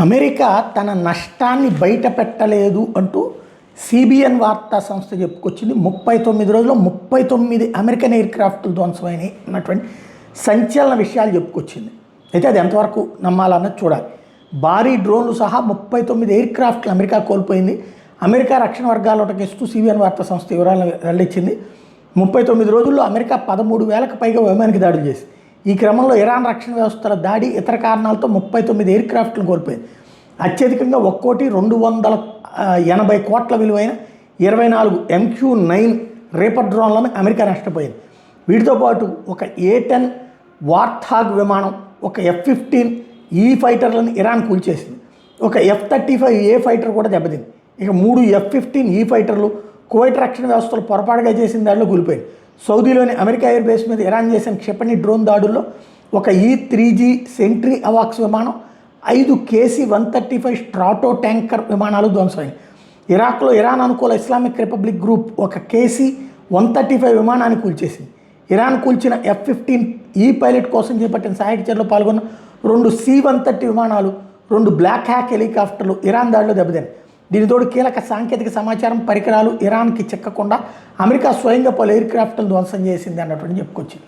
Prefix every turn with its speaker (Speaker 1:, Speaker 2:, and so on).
Speaker 1: America తన నష్టాన్ని బయట పెట్టలేదు అంటూ సిబిఎన్ వార్తా సంస్థ చెప్పుకొచ్చింది. 39 రోజుల్లో 39 అమెరికన్ ఎయిర్ క్రాఫ్ట్లు ధ్వంసమైనవి అన్నటువంటి సంచలన విషయాలు చెప్పుకొచ్చింది. అయితే అది ఎంతవరకు నమ్మాలన్నది చూడాలి. భారీ డ్రోన్లు సహా 39 ఎయిర్ క్రాఫ్ట్లు అమెరికా కోల్పోయింది. అమెరికా రక్షణ వర్గాలకు ఇస్తూ సిబిఎన్ వార్తా సంస్థ వివరాలను వెల్లడించింది. 39 రోజుల్లో అమెరికా 13,000కు పైగా వైమానిక దాడులు చేసింది. ఈ క్రమంలో ఇరాన్ రక్షణ వ్యవస్థల దాడి ఇతర కారణాలతో 39 ఎయిర్ క్రాఫ్ట్లను కోల్పోయింది. అత్యధికంగా ఒక్కోటి 280 కోట్ల విలువైన 24 MQ-9 రేపర్ డ్రోన్లను అమెరికా నష్టపోయింది. వీటితో పాటు ఒక A-10 వార్థాగ్ విమానం, ఒక F-15E ఫైటర్లను ఇరాన్ కూల్చేసింది. ఒక F-35A ఫైటర్ కూడా దెబ్బతింది. ఇక 3 F-15E ఫైటర్లు కువైట్ రక్షణ వ్యవస్థలు పొరపాటుగా చేసిన దాడిలో కూలిపోయింది. సౌదీలోని అమెరికా ఎయిర్ బేస్ మీద ఇరాన్ చేసిన క్షిపణి డ్రోన్ దాడుల్లో ఒక E-3G సెంట్రీ అవాక్స్ విమానం, 5 KC-135 స్ట్రాటో ట్యాంకర్ విమానాలు ధ్వంసమైంది. ఇరాక్లో ఇరాన్ అనుకూల ఇస్లామిక్ రిపబ్లిక్ గ్రూప్ ఒక KC-135 విమానాన్ని కూల్చేసింది. ఇరాన్ కూల్చిన F-15E పైలట్ కోసం చేపట్టిన సహాయక చర్యలో పాల్గొన్న 2 C-130 విమానాలు, 2 బ్లాక్ హ్యాక్ హెలికాప్టర్లు ఇరాన్ దాడిలో దెబ్బతిన్నాయి. దీనితోడు కీలక సాంకేతిక సమాచారం పరికరాలు ఇరాన్కి చిక్కకుండా అమెరికా స్వయంగా పలు ఎయిర్ క్రాఫ్ట్లను ధ్వంసం చేసింది అన్నటువంటి చెప్పుకొచ్చింది.